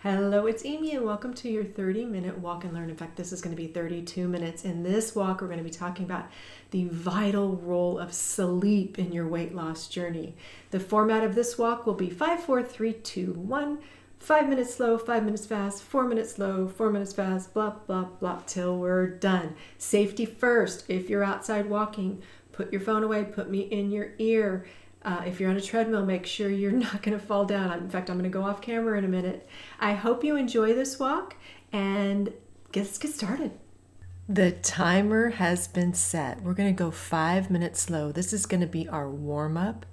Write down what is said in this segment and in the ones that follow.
Hello, it's Amy, and welcome to your 30-minute walk and learn. In fact, this is going to be 32 minutes. In this walk, we're going to be talking about the vital role of sleep in your weight loss journey. The format of this walk will be 5, 4, 3, 2, 1. 5 minutes slow, 5 minutes fast, 4 minutes slow, 4 minutes fast, blah, blah, blah, till we're done. Safety first. If you're outside walking, put your phone away, put me in your ear. If you're on a treadmill, make sure you're not going to fall down. In fact, I'm going to go off camera in a minute. I hope you enjoy this walk, and let's get started. The timer has been set. We're going to go 5 minutes slow. This is going to be our warm-up.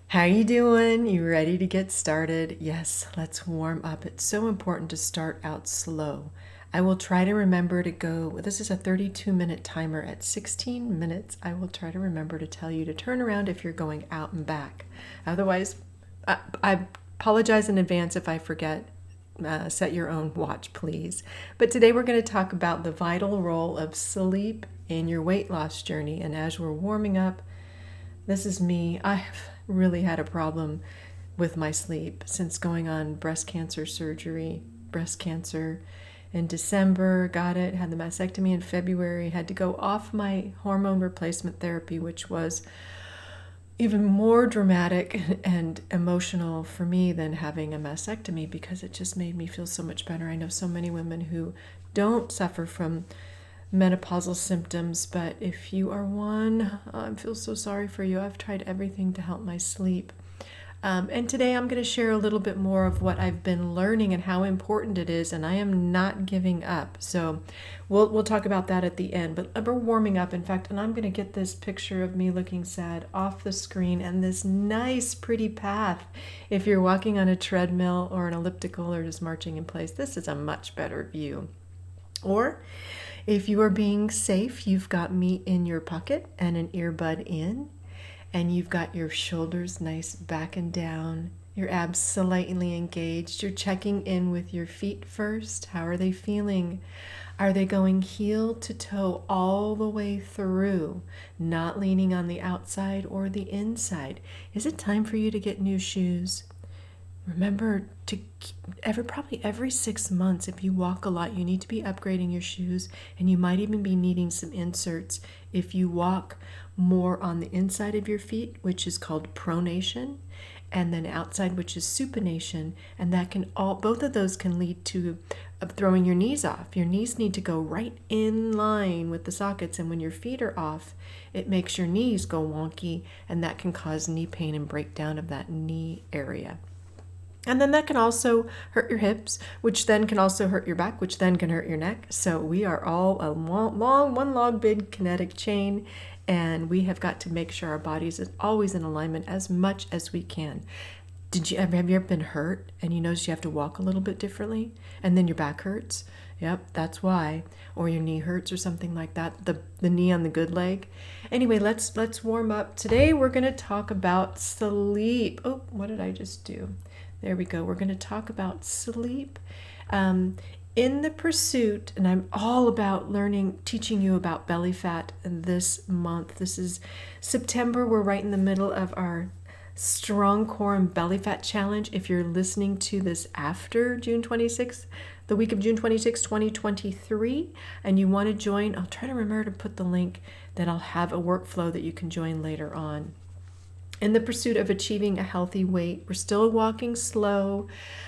How you doing? You ready to get started? Yes, let's warm up. It's so important to start out slow. I will try to remember to go, this is a 32-minute timer. At 16 minutes, I will try to remember to tell you to turn around if you're going out and back. Otherwise, I apologize in advance if I forget. Set your own watch, please. But today we're going to talk about the vital role of sleep in your weight loss journey. And as we're warming up, this is me. I have really had a problem with my sleep since going on breast cancer surgery, breast cancer. In December, got it, had the mastectomy in February, had to go off my hormone replacement therapy, which was even more dramatic and emotional for me than having a mastectomy because it just made me feel so much better. I know so many women who don't suffer from menopausal symptoms, but if you are one, I feel so sorry for you. I've tried everything to help my sleep. And today I'm going to share a little bit more of what I've been learning and how important it is, and I am not giving up. So we'll talk about that at the end, but we're warming up, in fact, and I'm going to get this picture of me looking sad off the screen and this nice, pretty path. If you're walking on a treadmill or an elliptical or just marching in place, this is a much better view. Or if you are being safe, you've got me in your pocket and an earbud in. And you've got your shoulders nice back and down, your abs slightly engaged. You're checking in with your feet first. How are they feeling? Are they going heel to toe all the way through, not leaning on the outside or the inside? Is it time for you to get new shoes? Remember to probably every 6 months, if you walk a lot, you need to be upgrading your shoes, and you might even be needing some inserts if you walk more on the inside of your feet, which is called pronation, and then outside, which is supination, and that can both of those can lead to throwing your knees off. Your knees need to go right in line with the sockets, and when your feet are off, it makes your knees go wonky, and that can cause knee pain and breakdown of that knee area. And then that can also hurt your hips, which then can also hurt your back, which then can hurt your neck. So we are all a one long, big kinetic chain, and we have got to make sure our bodies is always in alignment as much as we can. Have you ever been hurt and you notice you have to walk a little bit differently, and then your back hurts? Yep, that's why. Or your knee hurts or something like that. The knee on the good leg. Anyway, let's warm up. Today we're going to talk about sleep. Oh, what did I just do? There we go. We're going to talk about sleep in the pursuit, and I'm all about teaching you about belly fat this month. This is September. We're right in the middle of our Strong Core and Belly Fat Challenge. If you're listening to this after June 26th, the week of June 26, 2023, and you want to join, I'll try to remember to put the link that I'll have a workflow that you can join later on. In the pursuit of achieving a healthy weight, we're still walking slow.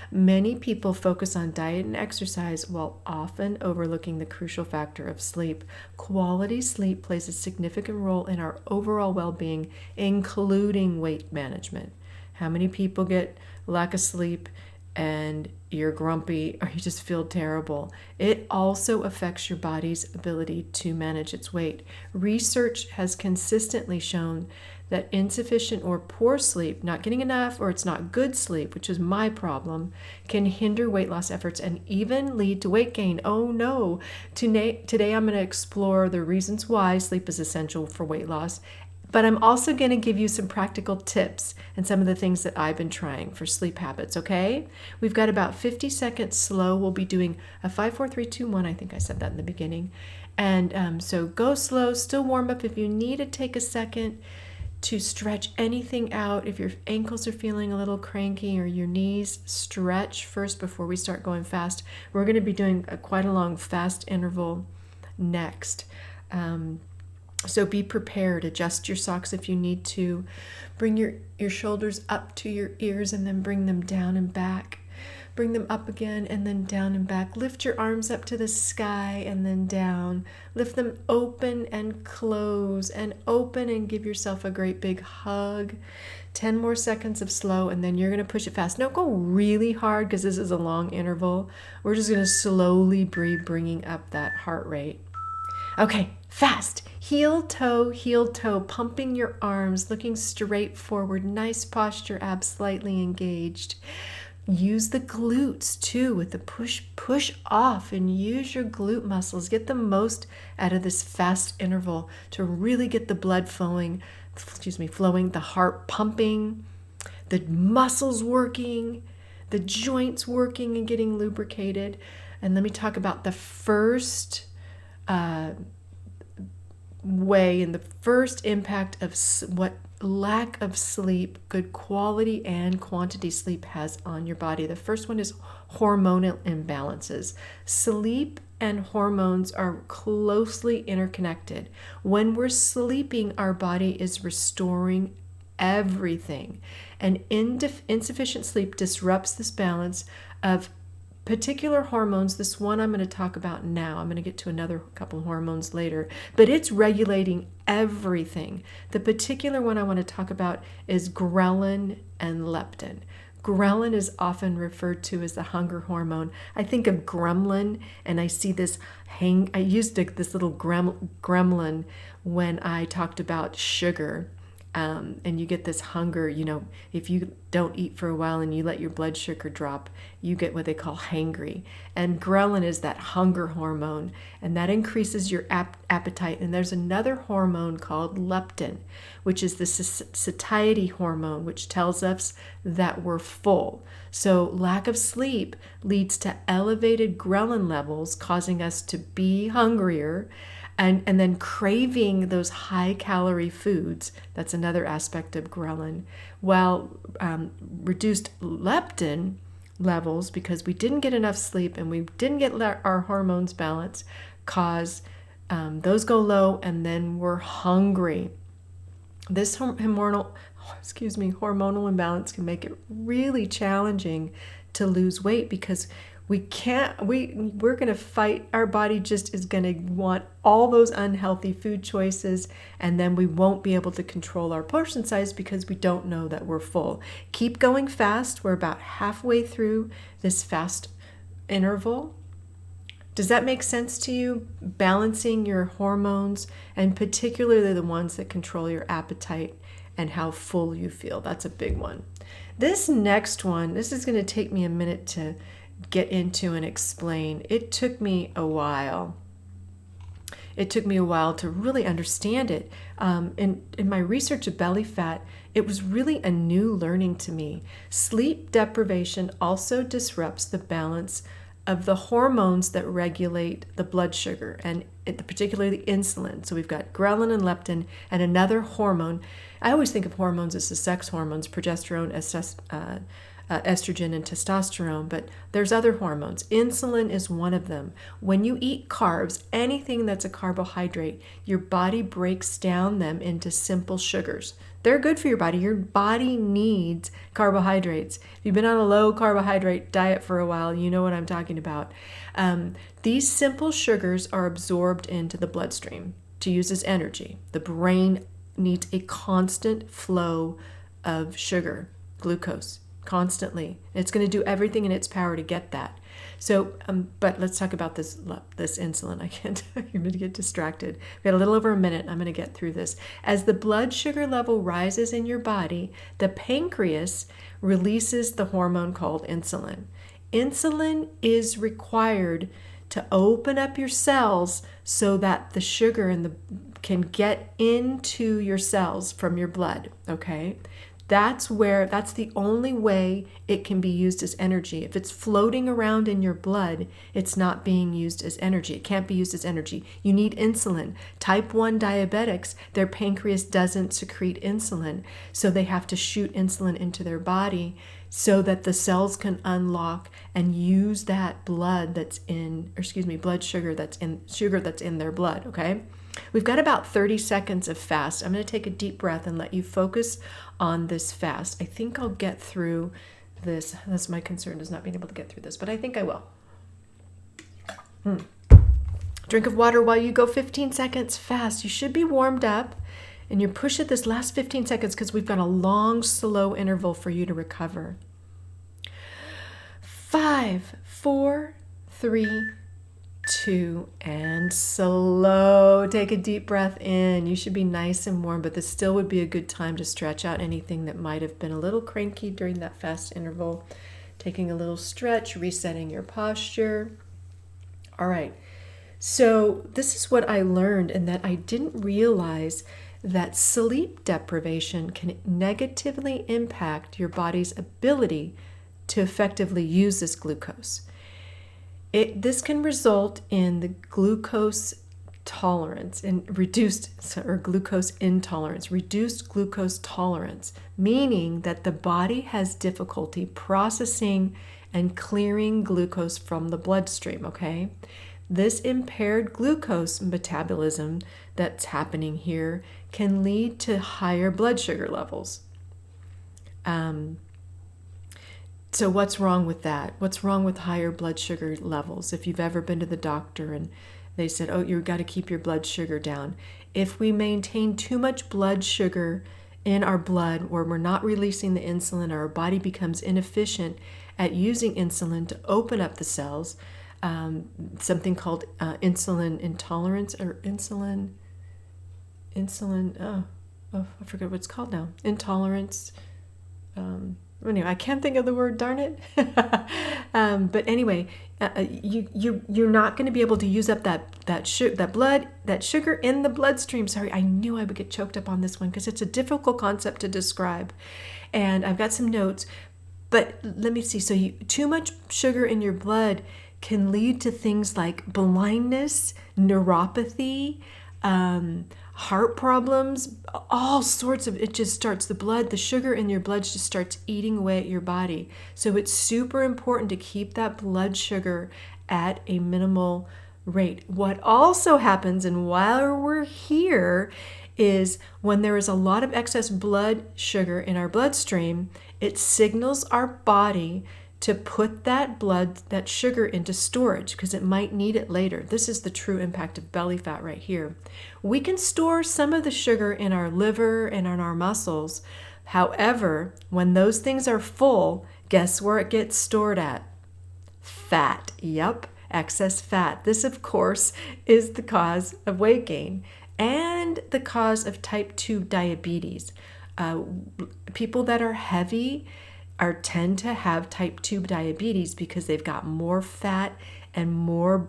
Many people focus on diet and exercise while often overlooking the crucial factor of sleep. Quality sleep plays a significant role in our overall well-being, including weight management. How many people get lack of sleep and you're grumpy or you just feel terrible? It also affects your body's ability to manage its weight. Research has consistently shown that insufficient or poor sleep, not getting enough, or it's not good sleep, which is my problem, can hinder weight loss efforts and even lead to weight gain. Oh no. Today I'm going to explore the reasons why sleep is essential for weight loss, but I'm also going to give you some practical tips and some of the things that I've been trying for sleep habits, okay? We've got about 50 seconds slow. We'll be doing a 5, 4, 3, 2, 1. I think I said that in the beginning. And so go slow, still warm up. If you need to take a second, to stretch anything out. If your ankles are feeling a little cranky or your knees, stretch first before we start going fast. We're going to be doing quite a long fast interval next. So be prepared. Adjust your socks if you need to. Bring your shoulders up to your ears and then bring them down and back. Bring them up again and then down and back. Lift your arms up to the sky and then down. Lift them open and close and open and give yourself a great big hug. 10 more seconds of slow and then you're going to push it fast. Don't go really hard because this is a long interval. We're just going to slowly breathe, bringing up that heart rate. Okay, fast. Heel, toe, pumping your arms, looking straight forward. Nice posture, abs slightly engaged. Use the glutes too with the push off, and use your glute muscles. Get the most out of this fast interval to really get the blood flowing, the heart pumping, the muscles working, the joints working and getting lubricated. And let me talk about the first way and the first impact of what lack of sleep, good quality and quantity sleep, has on your body. The first one is hormonal imbalances. Sleep and hormones are closely interconnected. When we're sleeping, our body is restoring everything, and insufficient sleep disrupts this balance of particular hormones. This one I'm going to talk about now. I'm going to get to another couple of hormones later, but it's regulating everything. The particular one I want to talk about is ghrelin and leptin. Ghrelin is often referred to as the hunger hormone. I think of gremlin and I see this I used this little gremlin when I talked about sugar. And you get this hunger, if you don't eat for a while and you let your blood sugar drop, you get what they call hangry. And ghrelin is that hunger hormone, and that increases your appetite. And there's another hormone called leptin, which is the satiety hormone, which tells us that we're full. So lack of sleep leads to elevated ghrelin levels, causing us to be hungrier, and then craving those high-calorie foods. That's another aspect of ghrelin. While reduced leptin levels, because we didn't get enough sleep and we didn't get our hormones balanced, cause those go low, and then we're hungry. This hormonal imbalance can make it really challenging to lose weight, because we're going to fight. Our body just is going to want all those unhealthy food choices, and then we won't be able to control our portion size because we don't know that we're full. Keep going fast. We're about halfway through this fast interval. Does that make sense to you? Balancing your hormones, and particularly the ones that control your appetite and how full you feel. That's a big one. This next one, this is going to take me a minute to get into and explain. It took me a while. To really understand it. In my research of belly fat, it was really a new learning to me. Sleep deprivation also disrupts the balance of the hormones that regulate the blood sugar, and particularly insulin. So we've got ghrelin and leptin, and another hormone. I always think of hormones as the sex hormones, progesterone, estrogen, and testosterone, but there's other hormones. Insulin is one of them. When you eat carbs, anything that's a carbohydrate, your body breaks down them into simple sugars. They're good for your body. Your body needs carbohydrates. If you've been on a low carbohydrate diet for a while, you know what I'm talking about. These simple sugars are absorbed into the bloodstream to use as energy. The brain needs a constant flow of sugar, glucose, constantly. It's going to do everything in its power to get that. So, but let's talk about this insulin. I'm going to get distracted. We got a little over a minute. I'm going to get through this. As the blood sugar level rises in your body, the pancreas releases the hormone called insulin. Insulin is required to open up your cells so that the sugar can get into your cells from your blood, okay? that's the only way it can be used as energy. If it's floating around in your blood, it's not being used as energy. It can't be used as energy. You need insulin. Type 1 diabetics, their pancreas doesn't secrete insulin, so they have to shoot insulin into their body so that the cells can unlock and use that blood blood sugar that's in their blood, okay? We've got about 30 seconds of fast. I'm going to take a deep breath and let you focus on this fast. I think I'll get through this. That's my concern, is not being able to get through this, but I think I will. Drink of water while you go 15 seconds fast. You should be warmed up, and you push it this last 15 seconds because we've got a long, slow interval for you to recover. 5, 4, 3, 2, and slow. Take a deep breath in. You should be nice and warm, but this still would be a good time to stretch out anything that might have been a little cranky during that fast interval. Taking a little stretch, resetting your posture. All right. So this is what I learned, and that I didn't realize that sleep deprivation can negatively impact your body's ability to effectively use this glucose. This can result in the glucose tolerance and glucose intolerance, reduced glucose tolerance, meaning that the body has difficulty processing and clearing glucose from the bloodstream, okay? This impaired glucose metabolism that's happening here can lead to higher blood sugar levels. So what's wrong with that? What's wrong with higher blood sugar levels? If you've ever been to the doctor and they said, oh, you've got to keep your blood sugar down. If we maintain too much blood sugar in our blood where we're not releasing the insulin, our body becomes inefficient at using insulin to open up the cells, something called insulin intolerance or insulin, I forget what it's called now. Intolerance. Anyway, I can't think of the word, darn it. But anyway, you're not going to be able to use up that sugar in the bloodstream. Sorry, I knew I would get choked up on this one because it's a difficult concept to describe. And I've got some notes, but let me see. So too much sugar in your blood can lead to things like blindness, neuropathy, heart problems, all sorts of, it just starts, the sugar in your blood just starts eating away at your body. So it's super important to keep that blood sugar at a minimal rate. What also happens, and while we're here, is when there is a lot of excess blood sugar in our bloodstream, it signals our body to put that sugar into storage because it might need it later. This is the true impact of belly fat right here. We can store some of the sugar in our liver and in our muscles. However, when those things are full, guess where it gets stored at? Fat. Yep, excess fat. This, of course, is the cause of weight gain and the cause of type 2 diabetes. People that are heavy tend to have type 2 diabetes because they've got more fat and more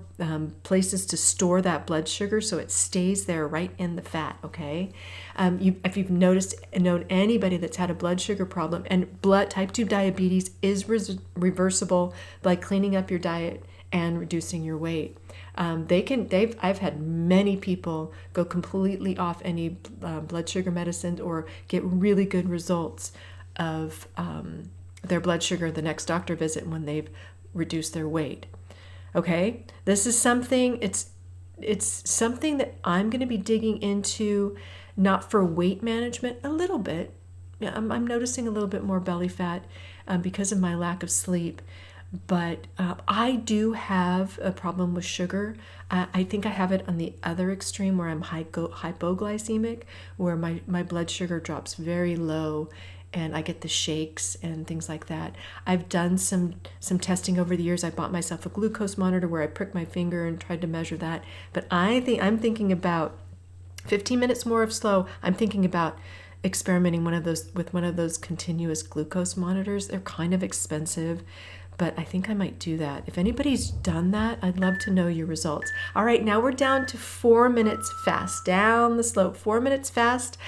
places to store that blood sugar, so it stays there right in the fat, okay? If you've known anybody that's had a blood sugar problem, and type 2 diabetes is reversible by cleaning up your diet and reducing your weight. I've had many people go completely off any blood sugar medicine or get really good results of their blood sugar the next doctor visit when they've reduced their weight. Okay, this is something, it's something that I'm going to be digging into, not for weight management, a little bit. Yeah, I'm noticing a little bit more belly fat because of my lack of sleep. But I do have a problem with sugar. I think I have it on the other extreme where I'm hypoglycemic, where my blood sugar drops very low and I get the shakes and things like that. I've done some testing over the years. I bought myself a glucose monitor where I pricked my finger and tried to measure that. But I'm thinking about 15 minutes more of slow. I'm thinking about experimenting with one of those continuous glucose monitors. They're kind of expensive, but I think I might do that. If anybody's done that, I'd love to know your results. All right, now we're down to 4 minutes fast. Down the slope, 4 minutes fast.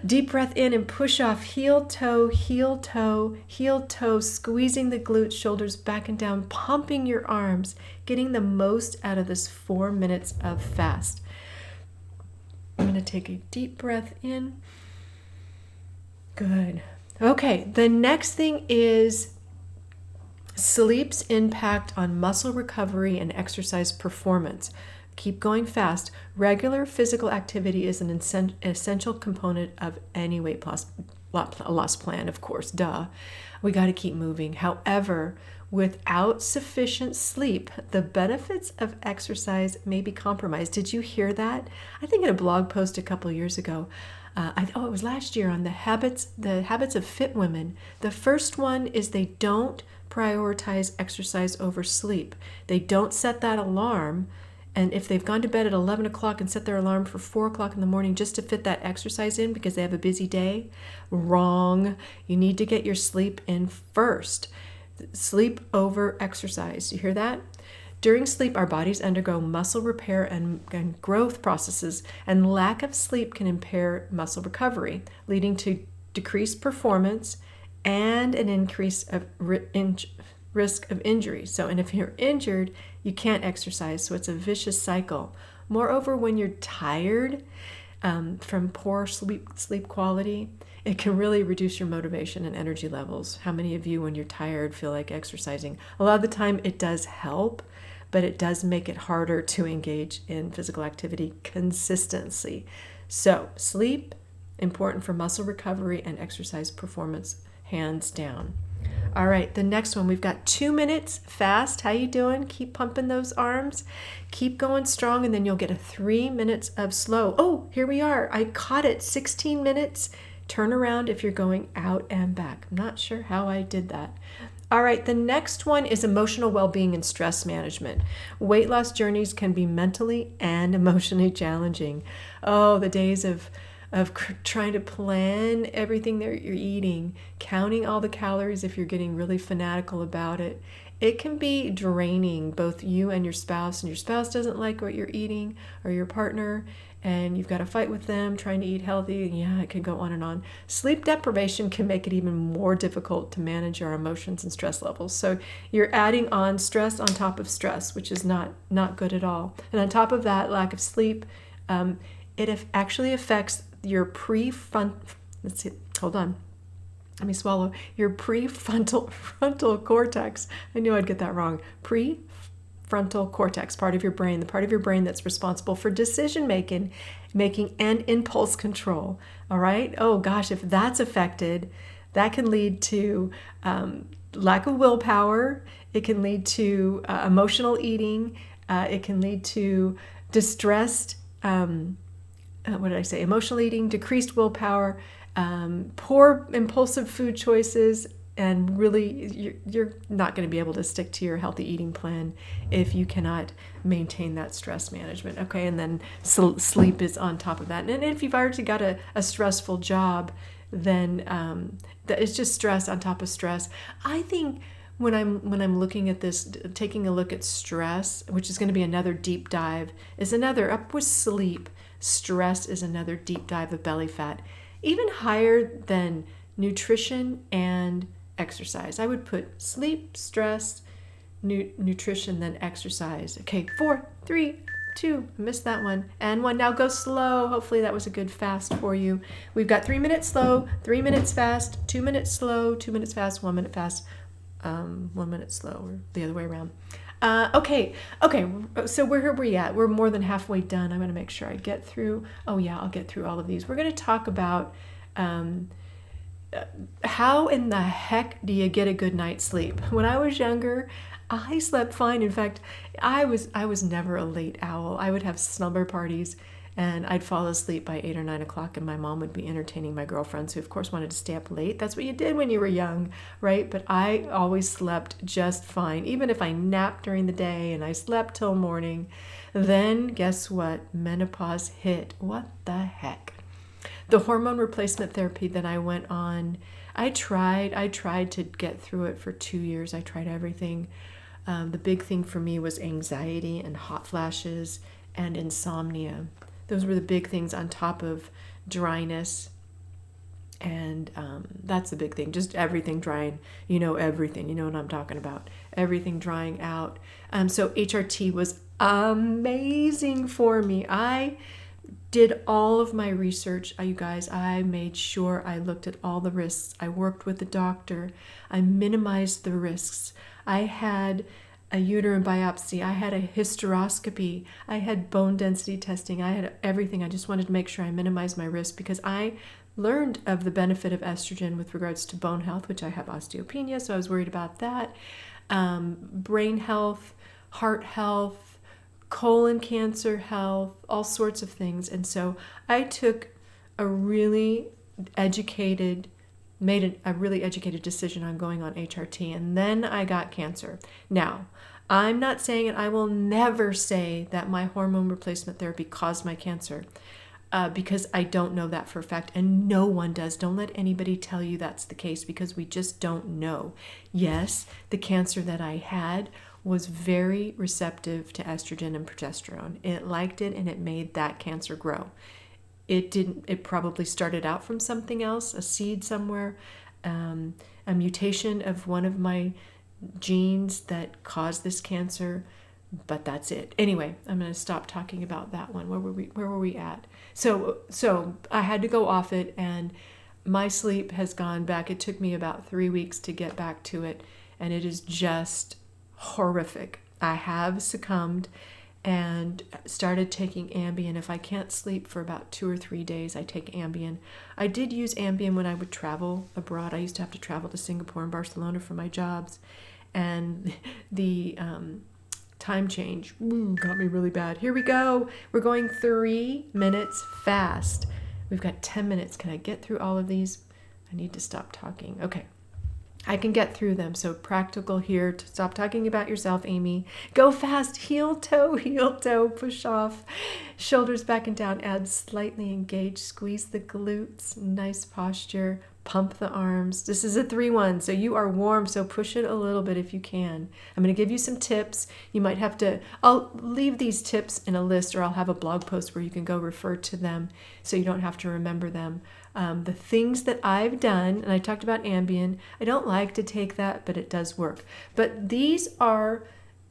Deep breath in and push off heel toe, heel toe, heel toe, squeezing the glutes, shoulders back and down, pumping your arms, getting the most out of this 4 minutes of fast. I'm going to take a deep breath in. Good. Okay, the next thing is sleep's impact on muscle recovery and exercise performance. Keep going fast. Regular physical activity is an essential component of any weight loss plan, of course, duh. We got to keep moving. However, without sufficient sleep, the benefits of exercise may be compromised. Did you hear that? I think in a blog post a couple years ago, it was last year on the habits of fit women. The first one is they don't prioritize exercise over sleep. They don't set that alarm. And if they've gone to bed at 11 o'clock and set their alarm for 4 o'clock in the morning just to fit that exercise in because they have a busy day, wrong. You need to get your sleep in first. Sleep over exercise. You hear that? During sleep, our bodies undergo muscle repair and growth processes, and lack of sleep can impair muscle recovery, leading to decreased performance and an increase of risk of injury. And if you're injured, you can't exercise. So it's a vicious cycle. Moreover, when you're tired from poor sleep quality, it can really reduce your motivation and energy levels. How many of you, when you're tired, feel like exercising? A lot of the time it does help, but it does make it harder to engage in physical activity consistently. So sleep, important for muscle recovery and exercise performance, hands down. All right, the next one, we've got 2 minutes fast. How you doing? Keep pumping those arms. Keep going strong, and then you'll get a 3 minutes of slow. Oh, here we are. I caught it. 16 minutes. Turn around if you're going out and back. I'm not sure how I did that. All right, the next one is emotional well-being and stress management. Weight loss journeys can be mentally and emotionally challenging. Oh, the days of trying to plan everything that you're eating, counting all the calories if you're getting really fanatical about it. It can be draining, both you and your spouse doesn't like what you're eating, or your partner, and you've got to fight with them trying to eat healthy. Yeah, it can go on and on. Sleep deprivation can make it even more difficult to manage our emotions and stress levels. So you're adding on stress on top of stress, which is not good at all. And on top of that, lack of sleep, it actually affects your prefrontal frontal cortex. I knew I'd get that wrong. Prefrontal cortex, part of your brain, the part of your brain that's responsible for decision making and impulse control. All right. Oh gosh, if that's affected, that can lead to lack of willpower. It can lead to emotional eating. It can lead to distressed. Emotional eating, decreased willpower, poor impulsive food choices, and really you're not going to be able to stick to your healthy eating plan if you cannot maintain that stress management. Okay, and then sleep is on top of that. And if you've already got a stressful job, then it's just stress on top of stress. I think when I'm looking at this, taking a look at stress, which is going to be another deep dive, is another up with sleep. Stress is another deep dive of belly fat, even higher than nutrition and exercise. I would put sleep, stress, nutrition, then exercise. Okay, 4, 3, 2, missed that one, and 1. Now go slow. Hopefully that was a good fast for you. We've got 3 minutes slow, 3 minutes fast, 2 minutes slow, 2 minutes fast, 1 minute fast, 1 minute slow, or the other way around. Okay, so where are we at? We're more than halfway done. I'm going to make sure I get through. Oh yeah, I'll get through all of these. We're going to talk about how in the heck do you get a good night's sleep? When I was younger, I slept fine. In fact, I was never a late owl. I would have slumber parties, and I'd fall asleep by 8 or 9 o'clock, and my mom would be entertaining my girlfriends, who of course wanted to stay up late. That's what you did when you were young, right? But I always slept just fine, even if I napped during the day and I slept till morning. Then guess what? Menopause hit. What the heck? The hormone replacement therapy that I went on I tried to get through it for 2 years. I tried everything. The big thing for me was anxiety and hot flashes and insomnia. Those were the big things on top of dryness. And that's the big thing. Just everything drying, everything. You know what I'm talking about. Everything drying out. So HRT was amazing for me. I did all of my research, you guys. I made sure I looked at all the risks. I worked with the doctor. I minimized the risks. I had a uterine biopsy. I had a hysteroscopy. I had bone density testing. I had everything. I just wanted to make sure I minimized my risk because I learned of the benefit of estrogen with regards to bone health, which I have osteopenia, so I was worried about that. Brain health, heart health, colon cancer health, all sorts of things. And so I took a really educated decision on going on HRT, and then I got cancer. Now, I'm not saying, and I will never say that my hormone replacement therapy caused my cancer, because I don't know that for a fact, and no one does. Don't let anybody tell you that's the case because we just don't know. Yes, the cancer that I had was very receptive to estrogen and progesterone. It liked it and it made that cancer grow. It probably started out from something else, a seed somewhere, a mutation of one of my genes that caused this cancer, but that's it. Anyway, I'm going to stop talking about that one. Where were we at? So I had to go off it, and my sleep has gone back. It took me about 3 weeks to get back to it, and it is just horrific. I have succumbed and started taking Ambien. If I can't sleep for about 2 or 3 days, I take Ambien. I did use Ambien when I would travel abroad. I used to have to travel to Singapore and Barcelona for my jobs, and the time change got me really bad. Here we go. We're going 3 minutes fast. We've got 10 minutes. Can I get through all of these? I need to stop talking. Okay. I can get through them. So practical here. To stop talking about yourself, Amy. Go fast. Heel toe, push off. Shoulders back and down. Add slightly engaged. Squeeze the glutes. Nice posture. Pump the arms. This is a 3-1, so you are warm, so push it a little bit if you can. I'm going to give you some tips. You might have to, I'll leave these tips in a list, or I'll have a blog post where you can go refer to them so you don't have to remember them. The things that I've done, and I talked about Ambien. I don't like to take that, but it does work. But these are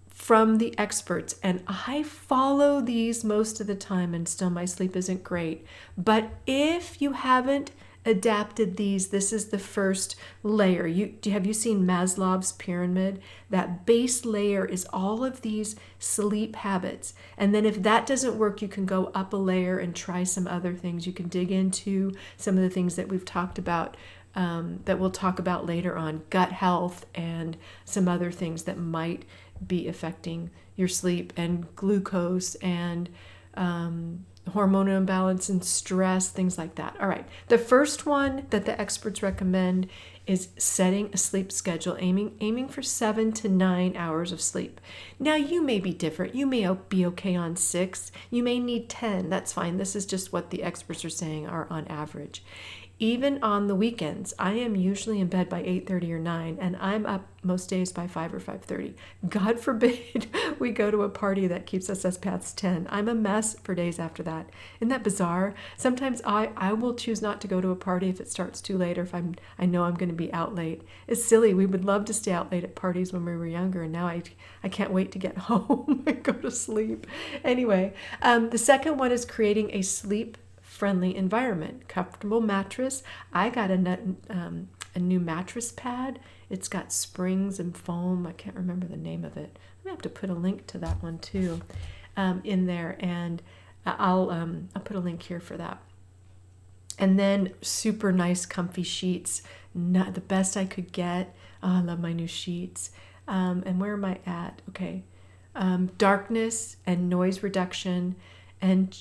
from the experts, and I follow these most of the time, and still my sleep isn't great. But if you haven't adapted these, this is the first layer. Have you seen Maslow's pyramid? That base layer is all of these sleep habits. And then if that doesn't work, you can go up a layer and try some other things. You can dig into some of the things that we've talked about, that we'll talk about later on, gut health and some other things that might be affecting your sleep, and glucose and hormonal imbalance and stress, things like that. All right. The first one that the experts recommend is setting a sleep schedule, aiming for 7 to 9 hours of sleep. Now, you may be different. You may be okay on 6. You may need 10. That's fine. This is just what the experts are saying are on average. Even on the weekends, I am usually in bed by 8:30 or 9, and I'm up most days by 5 or 5:30. God forbid we go to a party that keeps us past 10. I'm a mess for days after that. Isn't that bizarre? Sometimes I will choose not to go to a party if it starts too late, or if I know I'm going to be out late. It's silly. We would love to stay out late at parties when we were younger, and now I can't wait to get home and go to sleep. Anyway, the second one is creating a sleep-friendly environment. Comfortable mattress. I got a new mattress pad. It's got springs and foam. I can't remember the name of it. I'm gonna have to put a link to that one too, in there, and I'll put a link here for that. And then super nice comfy sheets, not the best I could get. Oh, I love my new sheets. And where am I at? Okay, darkness and noise reduction, and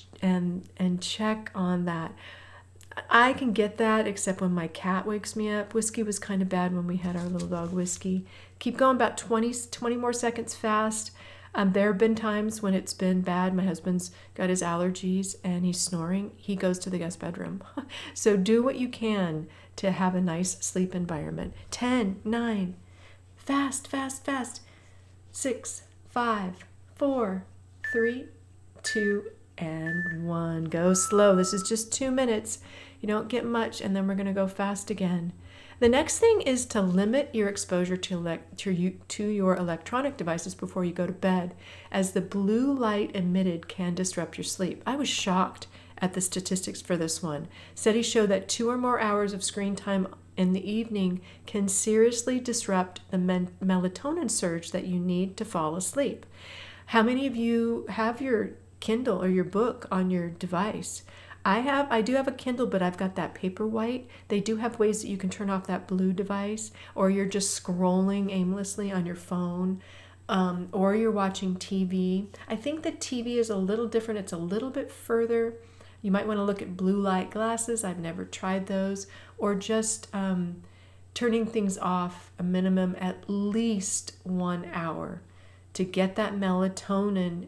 check on that. I can get that, except when my cat wakes me up. Whiskey was kind of bad when we had our little dog Whiskey. Keep going, about 20 more seconds fast. There have been times when it's been bad. My husband's got his allergies and he's snoring. He goes to the guest bedroom. So do what you can to have a nice sleep environment. 10, 9, fast, fast, fast. 6, 5, 4, 3, 2, and 1. Go slow. This is just 2 minutes. You don't get much, and then we're going to go fast again. The next thing is to limit your exposure to your electronic devices before you go to bed, as the blue light emitted can disrupt your sleep. I was shocked at the statistics for this one. Studies show that 2 or more hours of screen time in the evening can seriously disrupt the melatonin surge that you need to fall asleep. How many of you have your Kindle or your book on your device? I do have a Kindle, but I've got that Paperwhite. They do have ways that you can turn off that blue device, or you're just scrolling aimlessly on your phone, or you're watching TV. I think the TV is a little different. It's a little bit further. You might want to look at blue light glasses. I've never tried those. Or just turning things off a minimum at least 1 hour to get that melatonin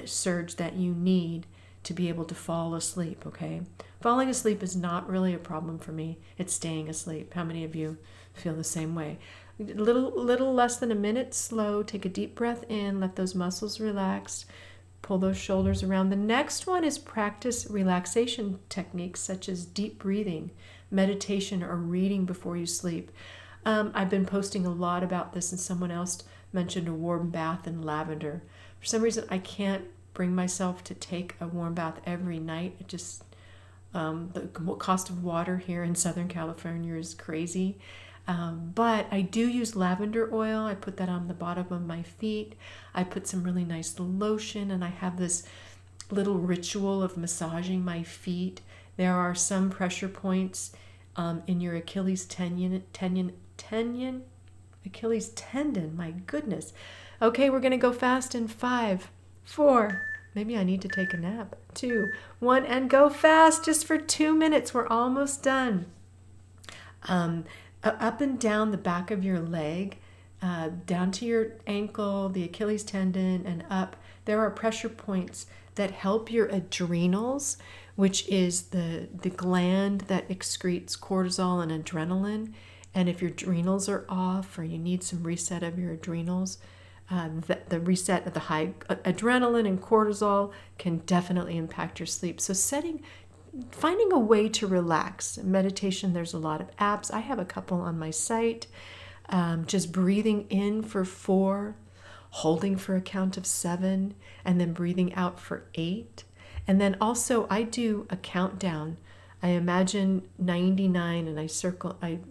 surge that you need to be able to fall asleep, okay? Falling asleep is not really a problem for me. It's staying asleep. How many of you feel the same way? Little less than a minute slow. Take a deep breath in. Let those muscles relax. Pull those shoulders around. The next one is practice relaxation techniques such as deep breathing, meditation, or reading before you sleep. I've been posting a lot about this, and someone else mentioned a warm bath in lavender. For some reason, I can't bring myself to take a warm bath every night. It just, the cost of water here in Southern California is crazy. But I do use lavender oil. I put that on the bottom of my feet. I put some really nice lotion, and I have this little ritual of massaging my feet. There are some pressure points in your Achilles Achilles tendon. My goodness. Okay, we're going to go fast in 5, 4, maybe I need to take a nap. 2, 1, and go fast just for 2 minutes. We're almost done. Up and down the back of your leg, down to your ankle, the Achilles tendon, and up. There are pressure points that help your adrenals, which is the gland that excretes cortisol and adrenaline. And if your adrenals are off, or you need some reset of your adrenals, the reset of the high adrenaline and cortisol can definitely impact your sleep. So finding a way to relax. Meditation, there's a lot of apps. I have a couple on my site. Just breathing in for 4, holding for a count of 7, and then breathing out for 8. And then also I do a countdown. I imagine 99 and I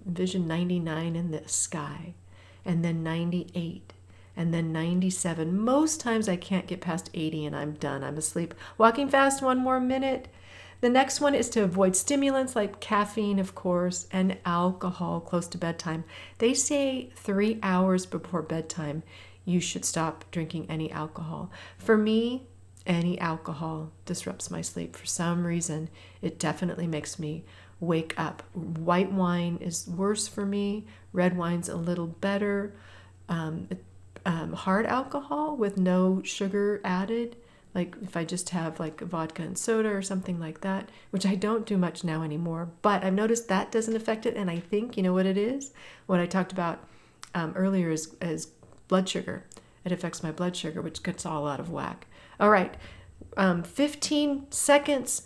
envision 99 in the sky, and then 98, and then 97. Most times I can't get past 80 and I'm done. I'm asleep. Walking fast, 1 more minute. The next one is to avoid stimulants like caffeine, of course, and alcohol close to bedtime. They say 3 hours before bedtime, you should stop drinking any alcohol. For me, any alcohol disrupts my sleep. For some reason, it definitely makes me wake up. White wine is worse for me. Red wine's a little better. Hard alcohol with no sugar added, like if I just have like vodka and soda or something like that, which I don't do much now anymore, but I've noticed that doesn't affect it. And I think, you know what it is? What I talked about earlier is blood sugar. It affects my blood sugar, which gets all out of whack. All right, 15 seconds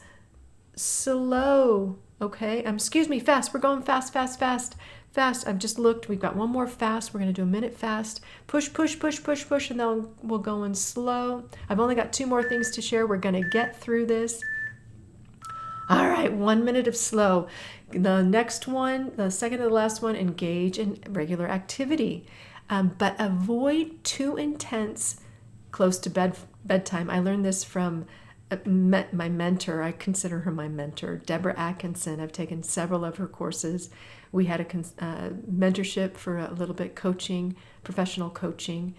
slow, okay? Excuse me, fast. We're going fast, fast, fast, fast. I've just looked. We've got 1 more fast. We're going to do a minute fast. Push, push, push, push, push, and then we'll go in slow. I've only got 2 more things to share. We're going to get through this. All right, 1 minute of slow. The next one, the second to the last one, engage in regular activity, but avoid too intense close to bedtime. I learned this from my mentor. I consider her my mentor, Deborah Atkinson. I've taken several of her courses. We had a mentorship for a little bit, coaching, professional coaching.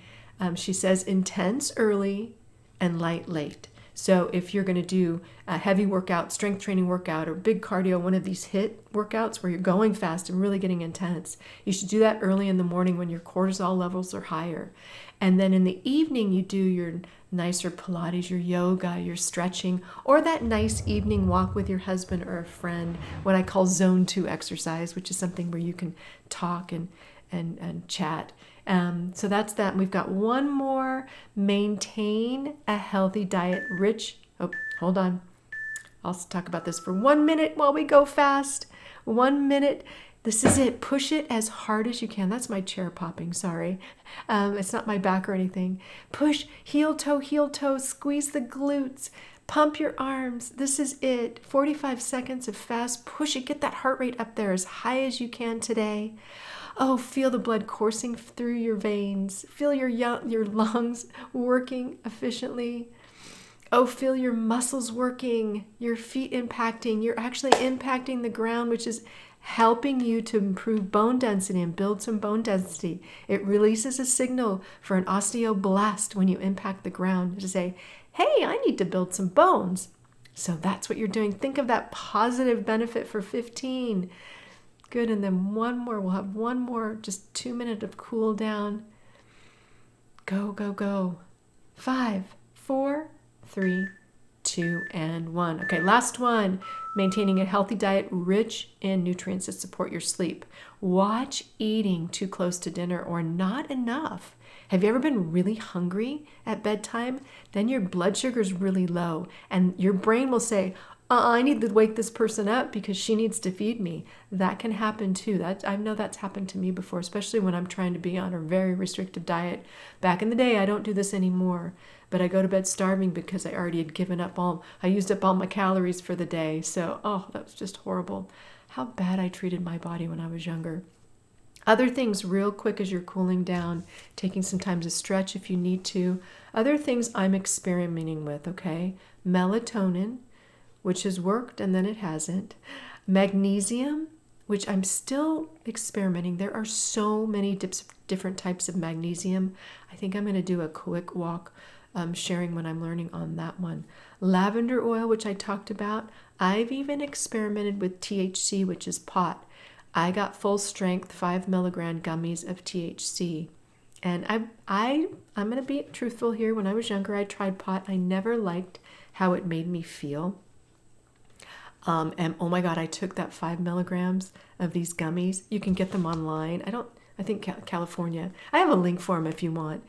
She says intense early and light late. So if you're going to do a heavy workout, strength training workout, or big cardio, one of these HIIT workouts where you're going fast and really getting intense, you should do that early in the morning when your cortisol levels are higher. And then in the evening, you do your nicer Pilates, your yoga, your stretching, or that nice evening walk with your husband or a friend, what I call zone 2 exercise, which is something where you can talk and chat. So that's that. We've got one more. Maintain a healthy diet rich. Oh, hold on. I'll talk about this for 1 minute while we go fast. 1 minute. This is it. Push it as hard as you can. That's my chair popping. Sorry. It's not my back or anything. Push heel toe, squeeze the glutes. Pump your arms. This is it. 45 seconds of fast. Push it. Get that heart rate up there as high as you can today. Oh, feel the blood coursing through your veins. Feel your lungs working efficiently. Oh, feel your muscles working, your feet impacting. You're actually impacting the ground, which is helping you to improve bone density and build some bone density. It releases a signal for an osteoblast when you impact the ground to say, hey, I need to build some bones. So that's what you're doing. Think of that positive benefit for 15. Good, and then one more. We'll have one more, just 2 minutes of cool down. Go, go, go. 5, 4, 3, 2, and 1. Okay, last one. Maintaining a healthy diet rich in nutrients that support your sleep. Watch eating too close to dinner or not enough. Have you ever been really hungry at bedtime? Then your blood sugar is really low, and your brain will say, I need to wake this person up because she needs to feed me. That can happen too. I know that's happened to me before, especially when I'm trying to be on a very restrictive diet. Back in the day, I don't do this anymore, but I go to bed starving because I already had I used up all my calories for the day. So, that was just horrible. How bad I treated my body when I was younger. Other things real quick as you're cooling down, taking some time to stretch if you need to. Other things I'm experimenting with, okay? Melatonin, which has worked and then it hasn't. Magnesium, which I'm still experimenting. There are so many different types of magnesium. I think I'm going to do a quick walk sharing when I'm learning on that one. Lavender oil, which I talked about. I've even experimented with THC, which is pot. I got full strength 5 milligram gummies of THC. And I'm going to be truthful here. When I was younger, I tried pot. I never liked how it made me feel. And oh my God, I took that 5 milligrams of these gummies. You can get them online. I think California. I have a link for them if you want.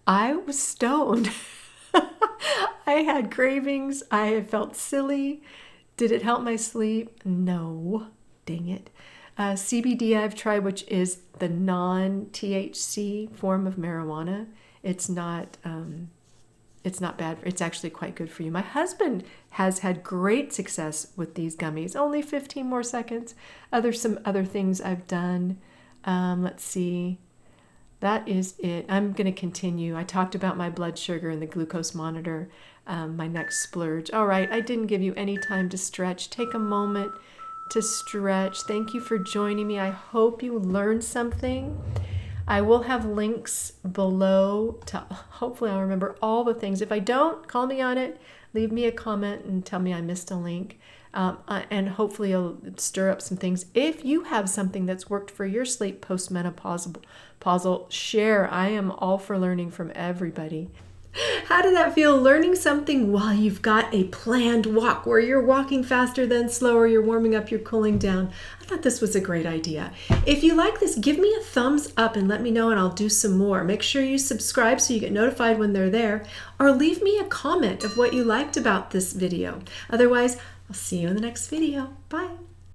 I was stoned. I had cravings. I felt silly. Did it help my sleep? No. Dang it. CBD I've tried, which is the non-THC form of marijuana. It's not bad. It's actually quite good for you. My husband has had great success with these gummies. Only 15 more seconds. Some other things I've done. Let's see. That is it. I'm going to continue. I talked about my blood sugar and the glucose monitor, my next splurge. All right, I didn't give you any time to stretch. Take a moment to stretch. Thank you for joining me. I hope you learned something. I will have links below to hopefully I'll remember all the things. If I don't, call me on it. Leave me a comment and tell me I missed a link. And hopefully it'll stir up some things. If you have something that's worked for your sleep postmenopausal, share. I am all for learning from everybody. How did that feel, learning something while you've got a planned walk where you're walking faster than slower, you're warming up, you're cooling down? I thought this was a great idea. If you like this, give me a thumbs up and let me know and I'll do some more. Make sure you subscribe so you get notified when they're there, or leave me a comment of what you liked about this video. Otherwise, I'll see you in the next video. Bye.